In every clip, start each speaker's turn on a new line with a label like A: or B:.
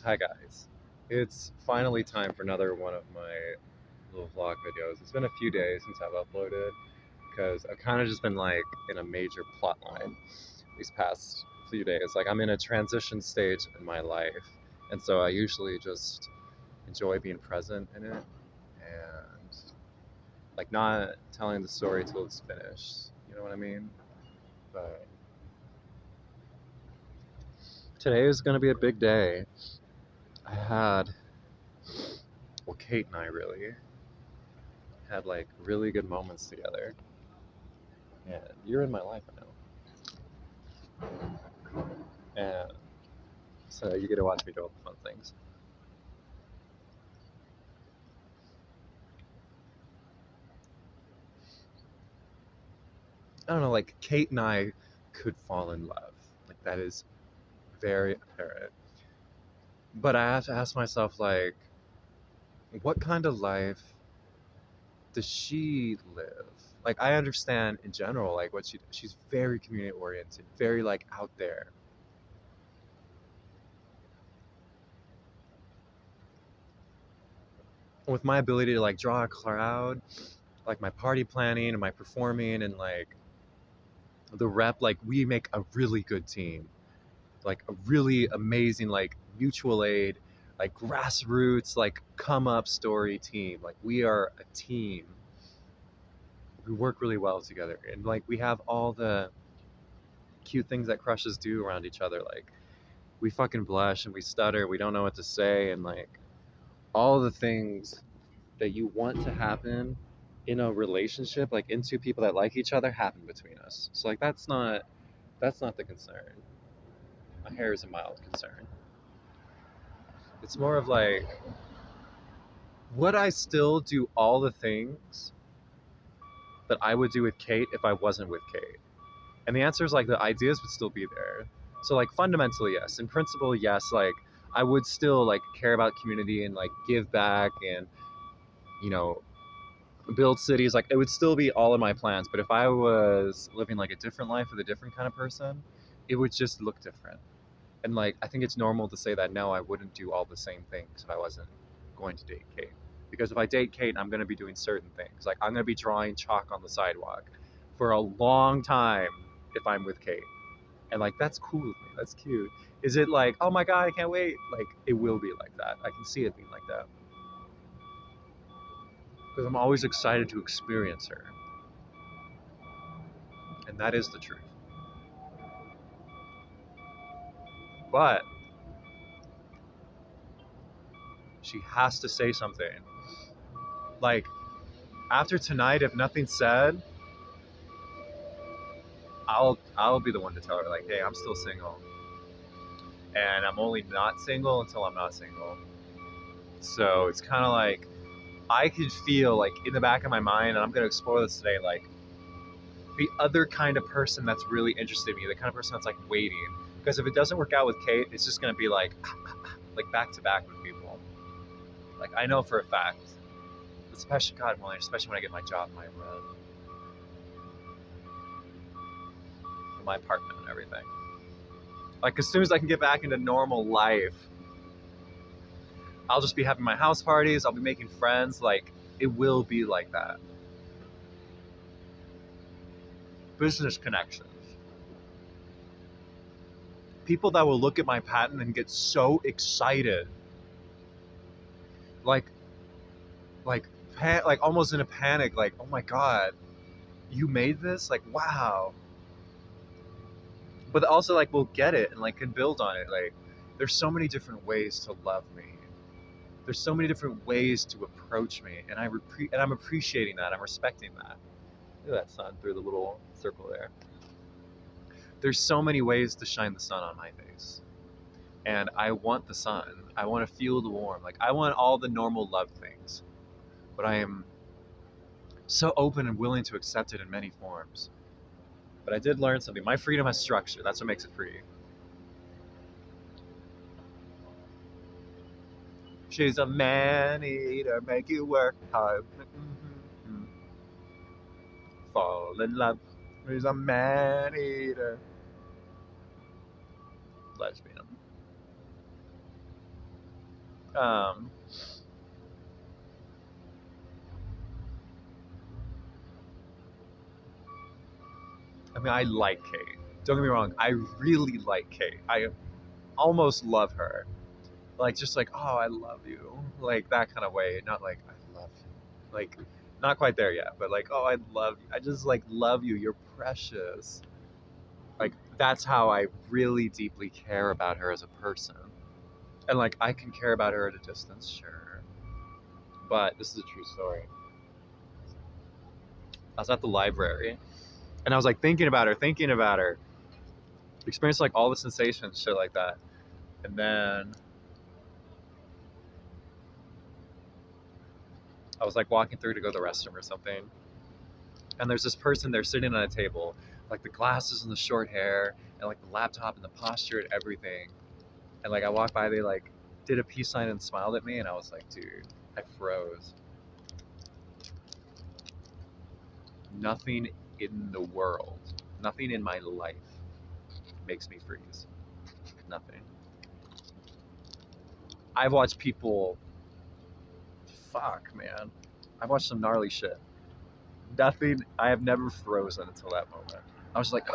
A: Hi guys. It's finally time for another one of my little vlog videos. It's been a few days since I've uploaded because I've kind of just been like in a major plot line these past few days. Like I'm in a transition stage in my life, and so I usually just enjoy being present in it and like not telling the story till it's finished. You know what I mean? But today is going to be a big day. I had, well, Kate and I really had like really good moments together. And you're in my life, I know. And so you get to watch me do all the fun things. I don't know, like Kate and I could fall in love. Like that is very apparent. But I have to ask myself, like, what kind of life does she live? Like I understand in general, like what she's very community oriented, very like out there. With my ability to like draw a crowd, like my party planning and my performing and like the rep, like we make a really good team, like a really amazing, like mutual aid, like grassroots, like come up story team. Like we are a team. We work really well together, and like we have all the cute things that crushes do around each other. Like we fucking blush and we stutter. We don't know what to say, and like all the things that you want to happen in a relationship, like in two people that like each other, happen between us. So like that's not the concern. My hair is a mild concern. It's more of like, would I still do all the things that I would do with Kate if I wasn't with Kate? And the answer is like the ideas would still be there. So like fundamentally yes. In principle, yes, like I would still like care about community and like give back and you know build cities. Like it would still be all in my plans. But if I was living like a different life with a different kind of person, it would just look different. And like I think it's normal to say that no, I wouldn't do all the same things if I wasn't going to date Kate. Because if I date Kate, I'm going to be doing certain things. Like I'm going to be drawing chalk on the sidewalk for a long time if I'm with Kate. And like that's cool with me. That's cute. Is it like, oh my god, I can't wait? Like it will be like that. I can see it being like that. Because I'm always excited to experience her. And that is the truth. But she has to say something. Like after tonight, if nothing's said, I'll be the one to tell her like, hey, I'm still single, and I'm only not single until I'm not single. So it's kind of like I could feel like in the back of my mind, and I'm gonna explore this today, like the other kind of person that's really interested in me, the kind of person that's like waiting. Because if it doesn't work out with Kate, it's just gonna be like like back to back with people. Like I know for a fact, especially God willing, especially when I get my job, my apartment and everything. Like as soon as I can get back into normal life, I'll just be having my house parties. I'll be making friends. Like it will be like that. Business connections. People that will look at my patent and get so excited, like, like, like almost in a panic. Like, oh my god, you made this? Like, wow. But also, like, we'll get it and like can build on it. Like, there's so many different ways to love me. There's so many different ways to approach me, and I'm appreciating that. I'm respecting that. Look at that sun through the little circle there. There's so many ways to shine the sun on my face. And I want the sun. I want to feel the warmth. Like I want all the normal love things. But I am so open and willing to accept it in many forms. But I did learn something. My freedom has structure. That's what makes it free. She's a man eater, make you work hard. Mm-hmm. Fall in love. She's a man eater. Lesbian. Um, I mean, I like Kate. Don't get me wrong. I really like Kate. I almost love her. Like, just like, oh, I love you. Like, that kind of way. Not like, I love you. Like, not quite there yet, but like, oh, I love you. I just like love you. You're precious. Like, that's how I really deeply care about her as a person. And like, I can care about her at a distance, sure. But this is a true story. I was at the library and I was like thinking about her, experienced like all the sensations, shit like that. And then I was like walking through to go to the restroom or something. And there's this person there sitting on a table, like the glasses and the short hair, and like the laptop and the posture and everything. And like I walked by, they like did a peace sign and smiled at me, and I was like, dude, I froze. Nothing in the world, nothing in my life makes me freeze. Nothing. I've watched people, fuck, man. I've watched some gnarly shit. Nothing, I have never frozen until that moment. I was like,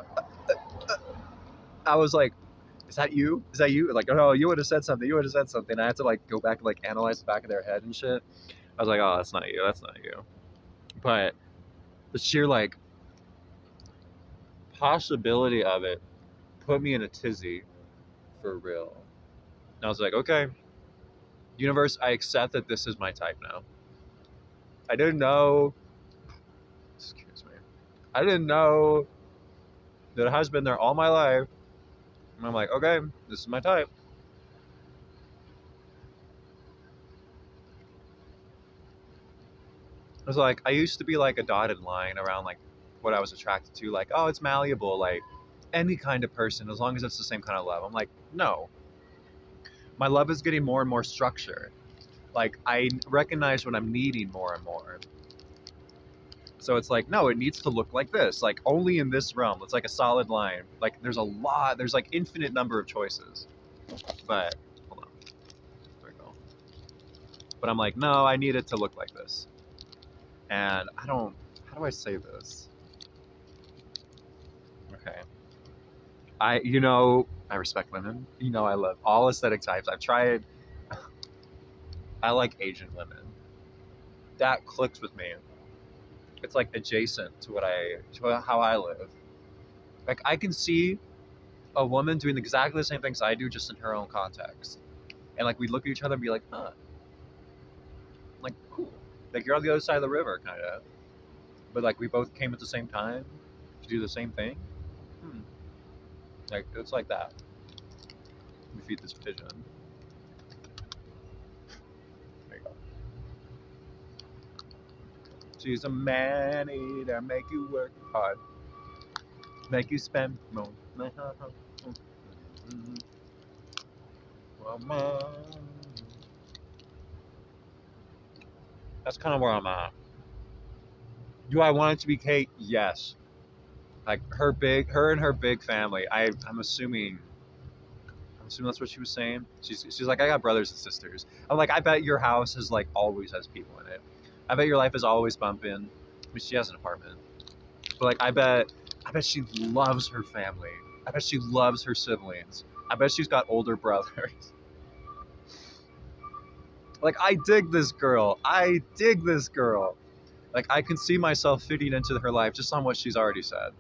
A: I was like, is that you? Is that you? Like, oh, you would have said something. You would have said something. I had to like go back and like analyze the back of their head and shit. I was like, oh, that's not you. That's not you. But the sheer like possibility of it put me in a tizzy for real. And I was like, okay, universe, I accept that this is my type now. I didn't know. Excuse me. I didn't know that it has been there all my life. And I'm like, okay, this is my type. It was like I used to be like a dotted line around like what I was attracted to, like, oh, it's malleable, like any kind of person as long as it's the same kind of love. I'm like, no. My love is getting more and more structured. Like I recognize when I'm needing more and more. So it's like, no, it needs to look like this. Like only in this realm. It's like a solid line. Like there's like infinite number of choices. But hold on. There we go. But I'm like, no, I need it to look like this. And I don't how do I say this? Okay. I respect women. I love all aesthetic types. I've tried. I like Asian women. That clicks with me. It's like adjacent to how I live. Like I can see a woman doing exactly the same things I do, just in her own context. And like we look at each other and be like, huh, like cool. Like you're on the other side of the river, kind of. But like we both came at the same time to do the same thing. Hmm. Like it's like that. We feed this pigeon. There you go. She's a man eater, make you work hard, make you spend more. That's kind of where I'm at. Do I want it to be Kate? Yes. Like her and her big family. I'm assuming that's what she was saying. She's like, I got brothers and sisters. I'm like, I bet your house is like always has people in it. I bet your life is always bumping. I mean, she has an apartment, but like, I bet she loves her family. I bet she loves her siblings. I bet she's got older brothers. Like, I dig this girl. I dig this girl. Like, I can see myself fitting into her life just on what she's already said.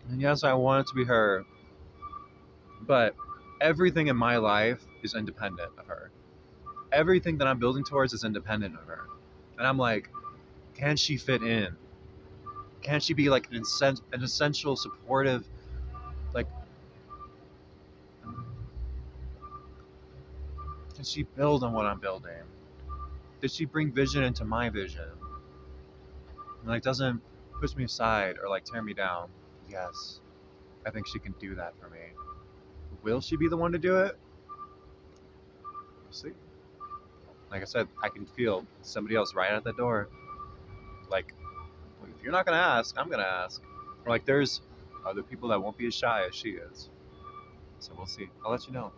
A: And yes, I want it to be her, but everything in my life is independent of her. Everything that I'm building towards is independent of her. And I'm like, can she fit in? Can she be like an essential, supportive, like, can she build on what I'm building? Does she bring vision into my vision? And like, doesn't push me aside or like tear me down? Yes, I think she can do that for me. Will she be the one to do it? We'll see. Like I said, I can feel somebody else right at the door. Like, if you're not gonna ask, I'm gonna ask. Or like, there's other people that won't be as shy as she is. So we'll see. I'll let you know.